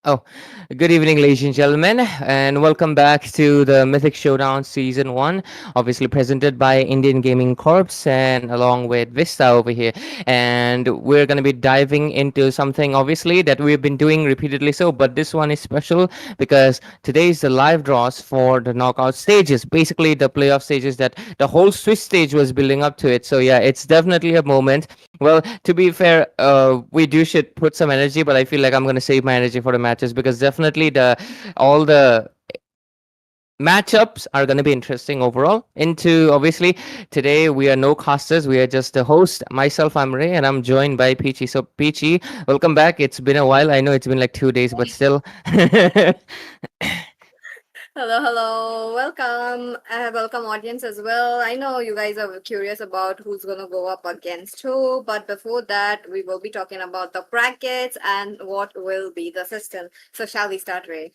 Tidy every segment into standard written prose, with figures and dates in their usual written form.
Oh, good evening, ladies and gentlemen, and welcome back to the Mythic Showdown Season 1, obviously presented by Indian Gaming Corps and along with Vista over here. And we're going to be diving into something, obviously, that we've been doing repeatedly so, but this one is special because today is the live draws for the knockout stages, basically the playoff stages that the whole Swiss stage was building up to it. So, yeah, it's definitely a moment. Well, to be fair, we do should put some energy, but I feel like I'm gonna save my energy for the matches because definitely the all the matchups are gonna be interesting overall. Into obviously today we are no casters, we are just the host. Myself, I'm Ray, and I'm joined by Peachy. So Peachy, welcome back. It's been a while. I know it's been like 2 days, but still. Hello, hello. Welcome. Welcome, audience, as well. I know you guys are curious about who's going to go up against who, but before that, we will be talking about the brackets and what will be the system. So, shall we start, Ray?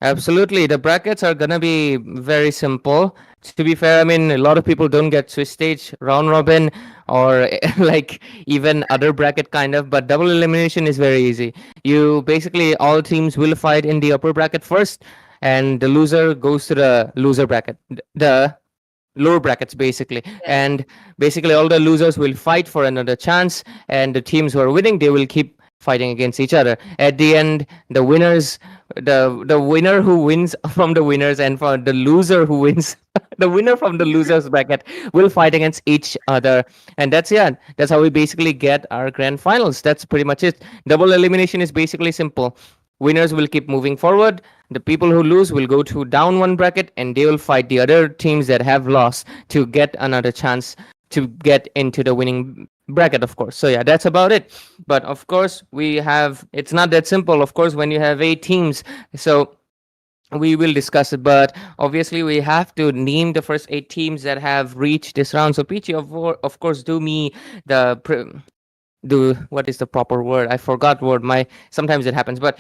Absolutely. The brackets are going to be very simple. To be fair, I mean, a lot of people don't get Swiss stage, round robin, or like even other bracket kind of, but double elimination is very easy. You basically, all teams will fight in the upper bracket first, and the loser goes to the loser bracket. The lower brackets basically, Yes. and basically all the losers will fight for another chance, and the teams who are winning, they will keep fighting against each other. At the end, the winners, the winner who wins from the winners, and for the loser who wins the winner from the losers bracket will fight against each other. And that's, yeah, that's how we basically get our grand finals. That's pretty much it. Double elimination is basically simple. Winners will keep moving forward. The people who lose will go to down one bracket, and they will fight the other teams that have lost to get another chance to get into the winning bracket, of course. So yeah, that's about it. But of course, we have, it's not that simple, of course, when you have 8 teams. So we will discuss it, but obviously we have to name the first 8 teams that have reached this round. So Peachy, of course, do me the do, what is the proper word? I forgot word. My sometimes it happens, but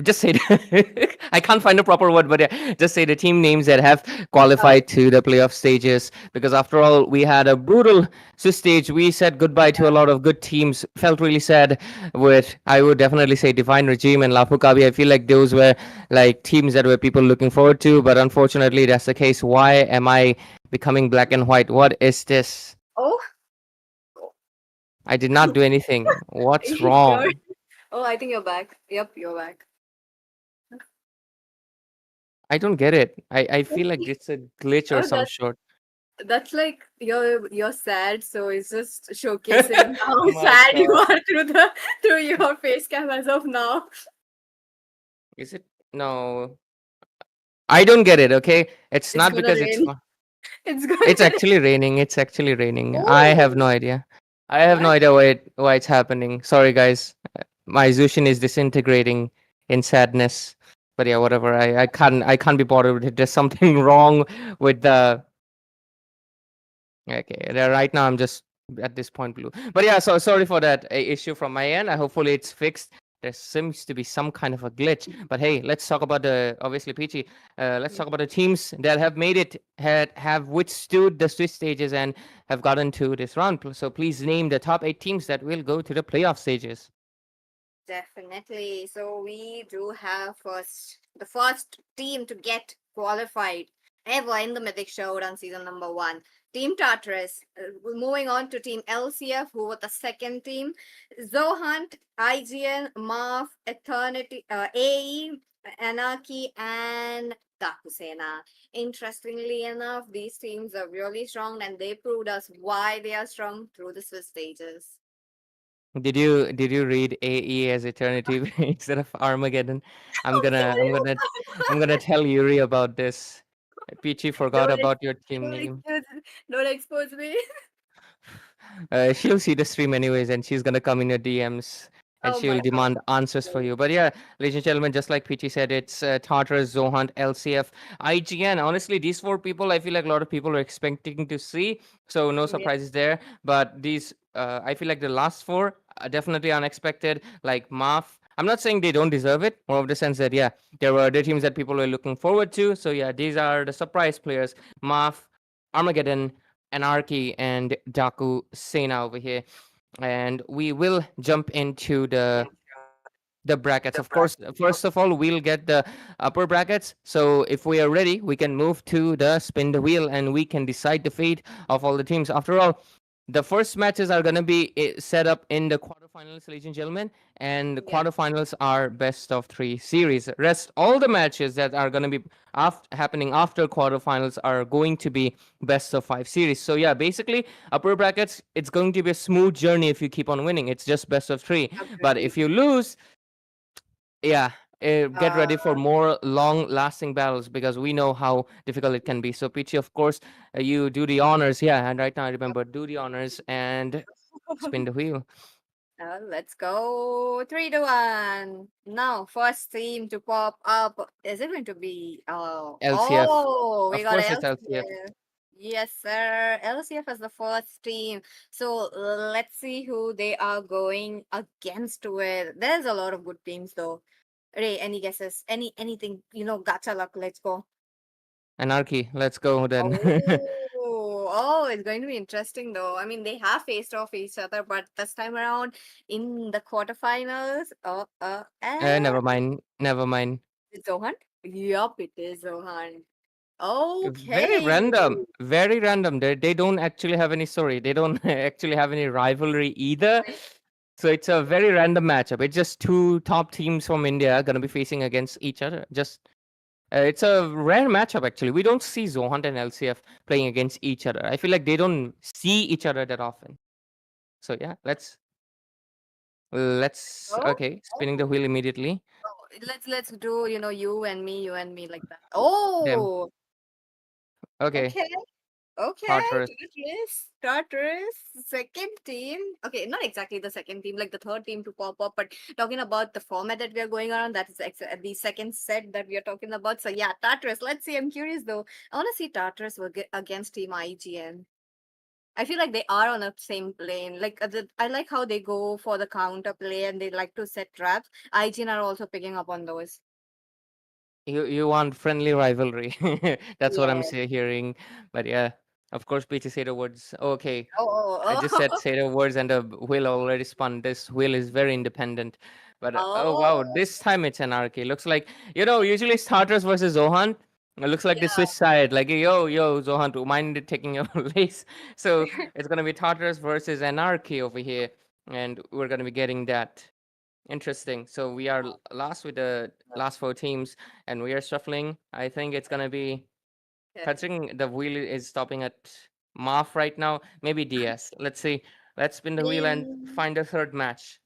just say I can't find a proper word, but yeah, just say the team names that have Oh, qualified to the playoff stages. Because after all, we had a brutal Swiss stage. We said goodbye to a lot of good teams. Felt really sad with, I would definitely say, Divine Regime and Lafukabi. I feel like those were like teams that were people looking forward to, but unfortunately, that's the case. Why am I becoming black and white? What is this? oh, I did not do anything. What's you're. wrong? Oh, I think you're back. Yep, you're back. I don't get it. I feel like it's a glitch or Oh, some sort. that's like you're sad, so it's just showcasing how My sad you God. are through your face cam as of now. Is it? No. I don't get it, okay? It's It's not gonna because it's rain. It's gonna it's actually raining. It's actually raining. I have Oh, no idea. I have no what? idea why it's happening. Sorry guys. My Zushin is disintegrating in sadness. But yeah, whatever. I can't be bothered with it. There's something wrong with the okay. Right now I'm just at this point blue. But yeah, so sorry for that issue from my end. I hopefully it's fixed. There seems to be some kind of a glitch. But hey, let's talk about the obviously Peachy. Let's talk about the teams that have made it, have withstood the Swiss stages and have gotten to this round. So please name the top 8 teams that will go to the playoff stages. Definitely. So we do have the first team to get qualified ever in the Mythic Showdown season number one. Team Tartarus. Moving on to Team LCF, who were the second team. Zohunt, IGN, Marv, Eternity, AE, Anarchy, and Dakusena. Interestingly enough, these teams are really strong and they proved us why they are strong through the Swiss stages. Did you read AE as Eternity instead of Armageddon? I'm gonna I'm gonna I'm gonna tell Yuri about this. Peachy forgot Don't, about your team don't name. expose, don't expose me. She'll see the stream anyways, and she's gonna come in your DMs and Oh she my will demand answers for god. you. But yeah, ladies and gentlemen, just like Peachy said, it's Tartarus, Zohunt, LCF, IGN. Honestly, these 4 people, I feel like a lot of people are expecting to see, so no Yeah. surprises there. But these, I feel like the last 4 are definitely unexpected. Like Maf. I'm not saying they don't deserve it, more of the sense that yeah, there were other teams that people were looking forward to. So yeah, these are the surprise players. Maf, Armageddon, Anarchy, and Daku Sena over here. And we will jump into Yeah, the sure. The brackets, The of course. First of all, we'll get the upper brackets. So if we are ready, we can move to the spin the wheel and we can decide the fate of all the teams. After all, the first matches are going to be set up in the quarterfinals, ladies and gentlemen, and the Yeah, quarterfinals are best of three series. Rest all the matches that are going to be happening after quarterfinals are going to be best of five series. So yeah, basically upper brackets, it's going to be a smooth journey if you keep on winning. It's just best of three. But agreed. if you lose, yeah, get Uh, ready for more long lasting battles because we know how difficult it can be. So Pichi, of course, you do the honors. Yeah, and right now I remember, do the honors and spin the wheel. let's go. 3 to 1. Now, first team to pop up. Is it going to be? LCF. Oh, we Of got course it's LCF. LCF. Yes, sir. LCF as the first team. So let's see who they are going against with. There's a lot of good teams though. Ray, any guesses? Anything? Gacha luck. Let's go. Anarchy. Let's go then. It's going to be interesting though. I mean, they have faced off each other, but this time around in the quarterfinals, Never mind. Never mind. it's Zohan. Yup, it is Zohan. Very Okay. random. Very random. They don't actually have any story. They don't actually have any rivalry either. So it's a very random matchup. It's just two top teams from India gonna be facing against each other. Just it's a rare matchup actually. We don't see Zohan and LCF playing against each other. I feel like they don't see each other that often. So yeah, let's Oh, okay, spinning the oh, wheel immediately. let's do you and me like that. Them. Oh, Okay, okay. Okay, Tartarus. Tartarus, second team. Okay, not exactly the second team, like the third team to pop up, but talking about the format that we are going around, that is the second set that we are talking about. So yeah, Tartarus. Let's see. I'm curious though. I want to see Tartarus will get against Team IGN. I feel like they are on the same plane. Like I like how they go for the counter play and they like to set traps. IGN are also picking up on those. You want friendly rivalry. That's what I'm Yeah. hearing. But yeah, of course, Peter say the words. Okay, I Oh, just oh, said say the words and the wheel already spun. This wheel is very independent. But oh wow, oh, this time it's anarchy. Looks like usually starters versus Zohan. It looks like the yeah. Swiss side, like yo Zohan, do mind taking your place? So it's gonna be Tartarus versus Anarchy over here, and we're gonna be getting that. Interesting. So we are last with the last four teams, and we are shuffling. I think it's gonna be considering the wheel is stopping at Marf right now. Maybe DS. Let's see. Let's spin the wheel and Okay. find a third match.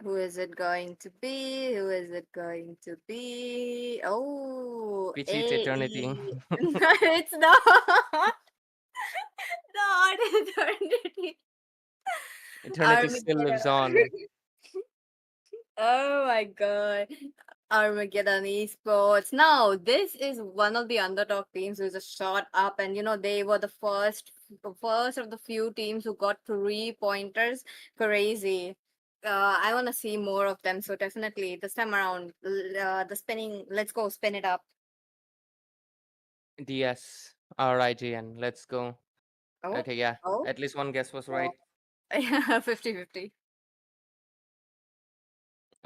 Who is it going to be? Who is it going to be? Oh, Which is eternity. AE. No, it's not. Not eternity. Eternity still Armageddon. lives on. Oh my god. Armageddon Esports. Now, this is one of the underdog teams who's a shot up, and they were the first of the few teams who got 3 pointers. Crazy. I want to see more of them. So definitely this time around, the spinning. Let's go spin it up. DS. Alright, GN. Let's go. Oh, Okay, yeah. oh, At least one guess was oh. right. Yeah, 50-50.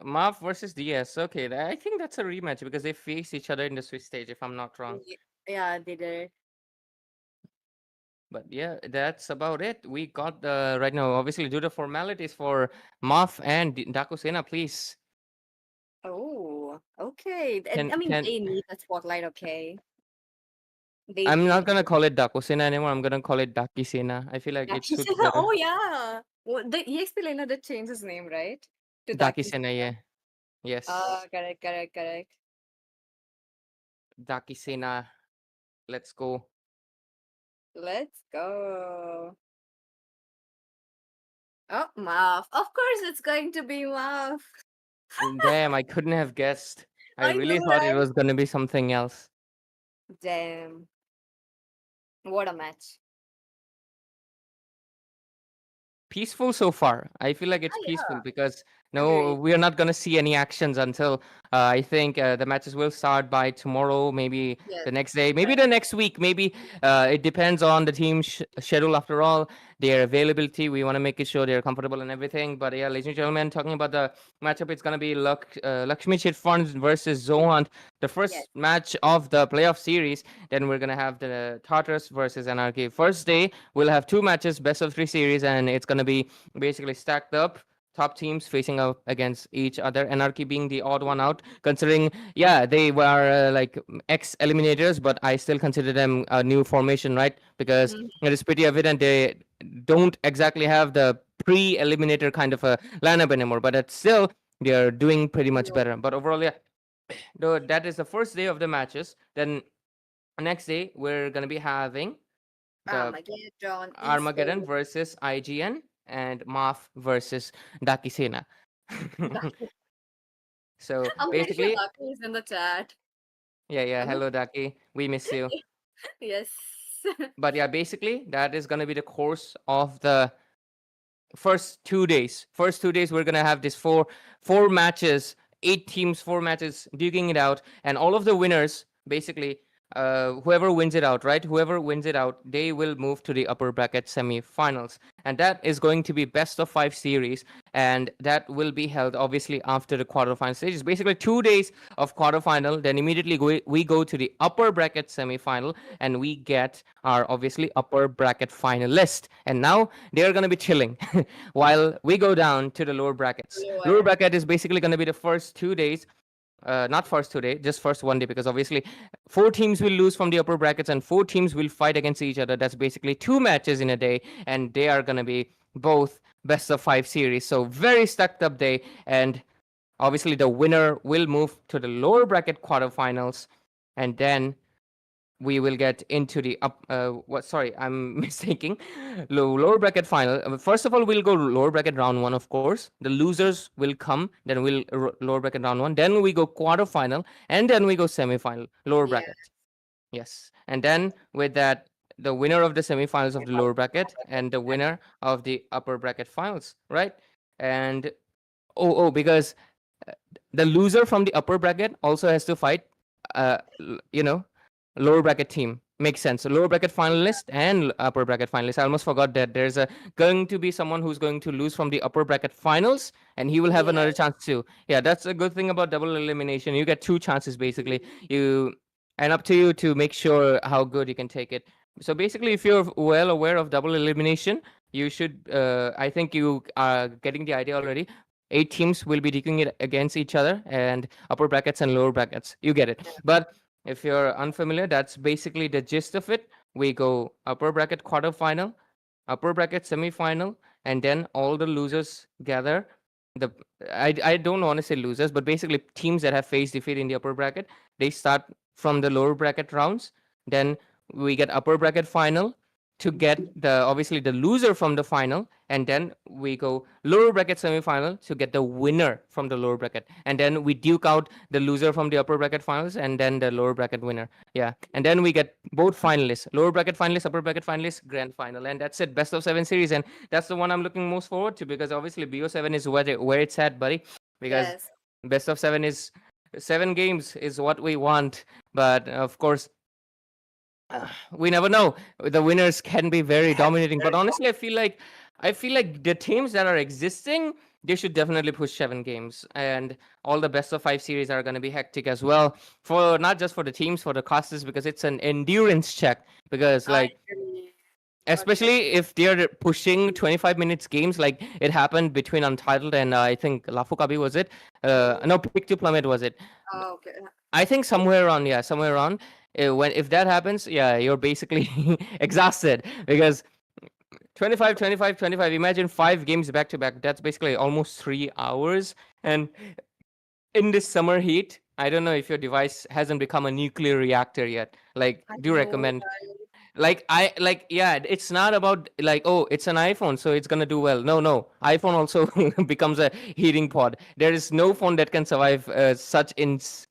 Marv versus DS. Okay, I think that's a rematch because they face each other in the Swiss stage, if I'm not wrong. Yeah, they did. But yeah, that's about it. We got the right now. Obviously, do the formalities for Muff and Dakusena, please. Oh, okay. Can I mean, can they need a spotlight, okay? They I'm do. not gonna call it Dakusena anymore. I'm gonna call it Dakisena. I feel like it suits Dakisena. better. Oh, yeah. Well, the EXP laner did change his name, right? To Dakisena, Dakisena. yeah. Yes. Ah, correct, correct, correct. Dakisena. Let's go. Let's go. Oh, Mav. Of course, it's going to be Mav. Damn, I couldn't have guessed. I I know, really thought it right? was gonna be something else. Damn. What a match. Peaceful so far. I feel like it's Oh, peaceful yeah. because No, Agreed. we are not going to see any actions until I think the matches will start by tomorrow, maybe Yes. the next day, maybe Right. the next week. Maybe it depends on the team schedule after all, their availability. We want to make it sure they're comfortable and everything. But yeah, ladies and gentlemen, talking about the matchup, it's going to be Lakshmi Chit Funds versus Zohant, the Yes. first match of the playoff series. Then we're going to have the Tartarus versus Anarchy. First day, we'll have two matches, best of three series, and it's going to be basically stacked up top teams facing out against each other. Anarchy being the odd one out, considering yeah they were like ex eliminators, but I still consider them a new formation, right? Because Mhm. it is pretty evident they don't exactly have the pre-eliminator kind of a lineup anymore. But it's still they're doing pretty much No. better. But overall, yeah, though that is the first day of the matches. Then next day we're gonna be having the Armageddon Armageddon Esports. versus IGN and Maf versus Dakisena. So I'm pretty sure basically, Lucky is in the chat. yeah, yeah. I'm not. Hello, Daki. We miss you. Yes. But yeah, basically, that is gonna be the course of the first 2 days. First 2 days, we're gonna have this four matches, 8 teams, 4 matches, duking it out, and all of the winners, basically, whoever wins it out, right? Whoever wins it out, they will move to the upper bracket semi-finals, and that is going to be best of 5 series, and that will be held obviously after the quarterfinal stages. Basically, 2 days of quarterfinal, then immediately we go to the upper bracket semi-final, and we get our obviously upper bracket finalist, and now they are going to be chilling while we go down to the lower brackets. Lower Lower. bracket is basically going to be the first 2 days, not first 2 day, just first one day, because obviously 4 teams will lose from the upper brackets and 4 teams will fight against each other. That's basically 2 matches in a day, and they are going to be both best of 5 series. So very stacked up day, and obviously the winner will move to the lower bracket quarterfinals, and then we will get into the up what sorry, I'm mistaking, lower bracket final. First of all, we'll go lower bracket round one, of course. The losers will come, then we'll lower bracket round one, then we go quarterfinal, and then we go semifinal, lower Yeah. bracket. Yes, and then with that, the winner of the semifinals of the lower bracket and the winner of the upper bracket finals, right? And because uh, the loser from the upper bracket also has to fight you know, lower bracket team. Makes sense. So lower bracket finalist and upper bracket finalist. I almost forgot that there's a going to be someone who's going to lose from the upper bracket finals, and he will have Yeah. another chance too. Yeah, that's a good thing about double elimination. You get 2 chances basically. You and up to you to make sure how good you can take it. So basically, if you're well aware of double elimination, you should. I think you are getting the idea already. 8 teams will be duking it against each other, and upper brackets and lower brackets. You get it. But if you're unfamiliar, that's basically the gist of it. We go upper bracket quarterfinal, upper bracket semifinal, and then all the losers gather. The I don't want to say losers, but basically teams that have faced defeat in the upper bracket, they start from the lower bracket rounds. Then we get upper bracket final to get the obviously the loser from the final, and then we go lower bracket semifinal to get the winner from the lower bracket, and then we duke out the loser from the upper bracket finals and then the lower bracket winner. Yeah, and then we get both finalists, lower bracket finalists, upper bracket finalists, grand final, and that's it, best of 7 series. And that's the one I'm looking most forward to, because obviously BO7 is where it's at, buddy, because Yes. best of 7 is 7 games is what we want. But of course, we never know. The winners can be very dominating, but honestly, I feel like the teams that are existing, they should definitely push 7 games, and all the best of 5 series are going to be hectic as well, for not just for the teams, for the casters, because it's an endurance check. Because I like, agree. Totally agree. especially if they're pushing 25 minutes games, like it happened between Untitled and I think Lafukabi, was it? No, Pick to Plummet, was it? Oh, okay. I think somewhere around, yeah, somewhere around. When if that happens, yeah, you're basically exhausted, because 25, 25, 25. Imagine 5 games back to back. That's basically almost 3 hours. And in this summer heat, I don't know if your device hasn't become a nuclear reactor yet. Like, I do know, recommend, yeah, it's not about like, oh, it's an iPhone so it's gonna do well. No, iPhone also becomes a heating pod. There is no phone that can survive such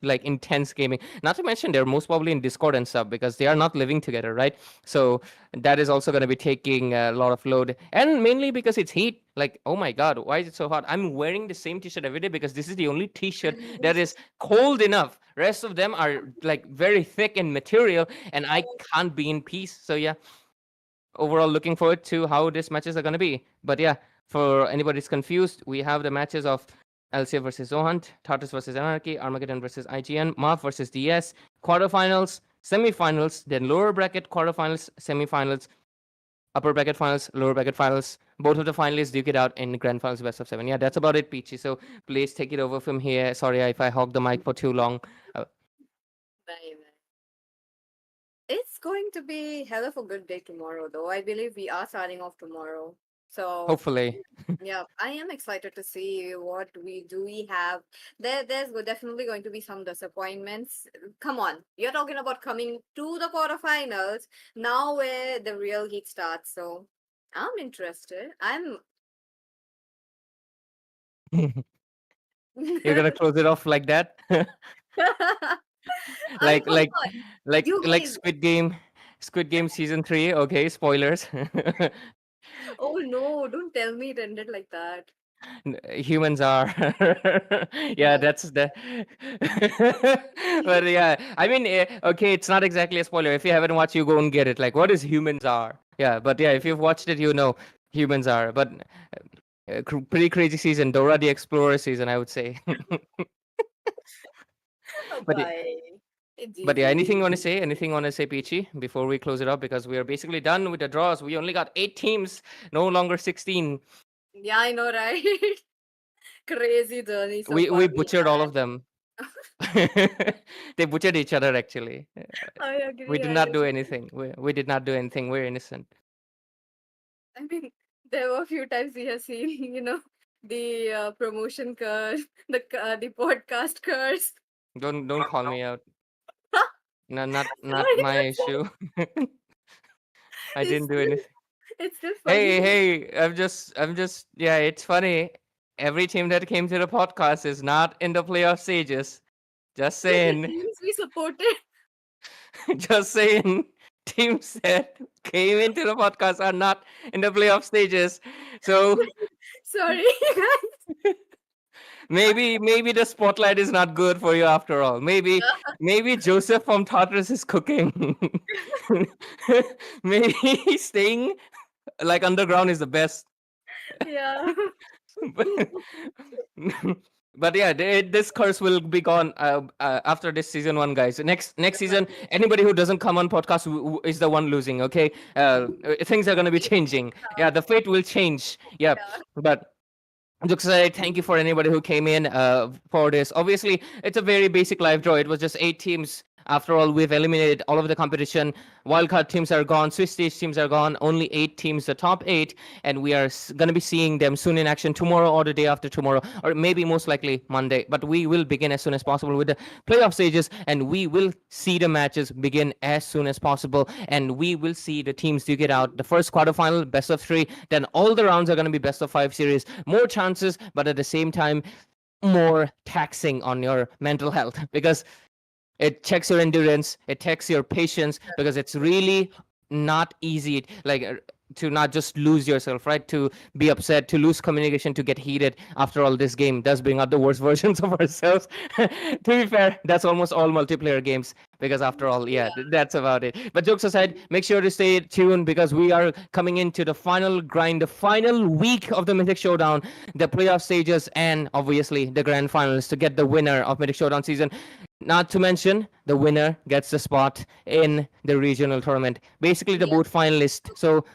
like intense gaming, not to mention they're most probably in Discord and stuff, because they are not living together, right? So that is also going to be taking a lot of load, and mainly because it's heat. Like, oh my god, why is it so hot? I'm wearing the same t-shirt every day because this is the only t-shirt that is cold enough. Rest of them are like very thick in material, and I can't be in peace. So yeah, overall looking forward to how these matches are going to be. But yeah, for anybody's confused, we have the matches of LCF versus Zohunt, Tartus versus Anarchy, Armageddon versus IGN, MAF versus DS, quarterfinals, semifinals, then lower bracket quarterfinals, semifinals, upper bracket finals, lower bracket finals. Both of the finalists duke it out in grand finals best of seven. Yeah, that's about it, Peachy. So please take it over from here. Sorry if I hog the mic for too long. Uh, Bye, bye. It's going to be hell of a good day tomorrow, though. I believe we are starting off tomorrow. So hopefully. yeah, I am excited to see what we do. We have definitely going to be some disappointments. Come on, you're talking about coming to the quarterfinals now, where the real heat starts. So I'm interested. I'm. You're gonna close it off like that? I mean, like come like on, you like guys. Squid Game season 3. Okay, spoilers. Oh no! Don't tell me it ended like that. Humans are. Yeah, Yeah. that's the. But yeah, I mean, okay, it's not exactly a spoiler. If you haven't watched, you go and get it. Like, what is humans are? Yeah, but yeah, if you've watched it, you know humans are. But pretty crazy season, Dora the Explorer season, I would say. but Bye. It's But yeah, easy. anything you want to say? Anything you want to say, Peachy, before we close it up? Because we are basically done with the draws. We only got 8 teams, no longer 16. Yeah, I know, right? Crazy journey so We far we we butchered all of them. They butchered each other actually. I We agree, did I not do agree. anything. We did not do anything. We're innocent. I mean, there were a few times we have seen, the promotion curse, the podcast curse. Don't call me out. No, not Sorry, my issue. I it's didn't do still, anything. it's still funny. Hey, I'm just yeah, it's funny. Every team that came to the podcast is not in the playoff stages. Just But the saying. teams we supported, Just saying, teams that came into the podcast are not in the playoff stages. So sorry, guys. maybe the spotlight is not good for you after all. Maybe Joseph from Tartarus is cooking. Maybe staying like underground is the best. Yeah. but, but yeah, this curse will be gone after this season one, guys. Next season, anybody who doesn't come on podcast is the one losing. Okay, things are gonna be changing. Yeah, the fate will change. Yeah, Yeah. but just say thank you for anybody who came in for this. Obviously, it's a very basic live draw. It was just 8 teams. After all, we've eliminated all of the competition. Wildcard teams are gone. Swiss stage teams are gone. Only 8 teams, the top 8, and we are going to be seeing them soon in action tomorrow or the day after tomorrow, or maybe most likely Monday. But we will begin as soon as possible with the playoff stages, and we will see the matches begin as soon as possible, and we will see the teams duke it out. The first quarterfinal, best of 3, then all the rounds are going to be best of 5 series. More chances, but at the same time, more taxing on your mental health because it checks your endurance, it checks your patience, because it's really not easy, like to not just lose yourself, right? To be upset, to lose communication, to get heated. After all, this game does bring out the worst versions of ourselves. To be fair, that's almost all multiplayer games, because after all, yeah, that's about it. But jokes aside, make sure to stay tuned because we are coming into the final grind, the final week of the Mythic Showdown, the playoff stages, and obviously the grand finals to get the winner of Mythic Showdown season. Not to mention, the winner gets the spot in the regional tournament. Basically, the Yep. both finalists. So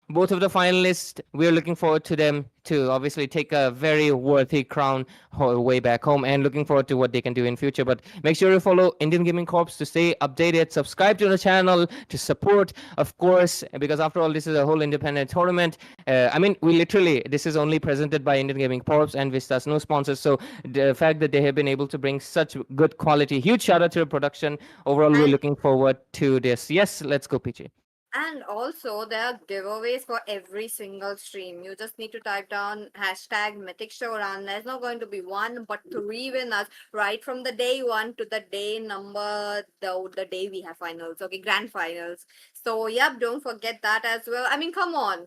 both of the finalists, we're looking forward to them to obviously take a very worthy crown way back home, and looking forward to what they can do in future. But make sure you follow Indian Gaming Corps to stay updated, subscribe to the channel to support, of course, because after all, this is a whole independent tournament. I mean, we literally, this is only presented by Indian Gaming Corps and Vistas, no sponsors. So the fact that they have been able to bring such good quality, huge shout out to the production. Overall, we're And looking forward to this. Yes, let's go, PG. And also, there are giveaways for every single stream. You just need to type down hashtag Mythic Showdown. There's not going to be one, but three winners right from the day one to the day number, the day we have finals, okay, grand finals. So, yep, don't forget that as well. I mean, come on.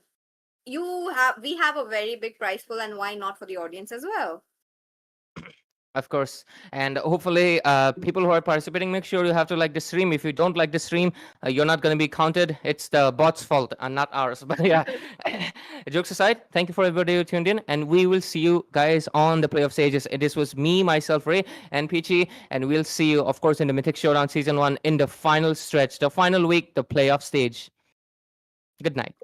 we have a very big prize pool, and why not for the audience as well? Of course. And hopefully, people who are participating, make sure you have to like the stream. If you don't like the stream, you're not going to be counted. It's the bot's fault and not ours. But yeah, jokes aside, thank you for everybody who tuned in. And we will see you guys on the playoff stages. This was me, myself, Ray, and Peachy. And we'll see you, of course, in the Mythic Showdown Season 1 in the final stretch, the final week, the playoff stage. Good night.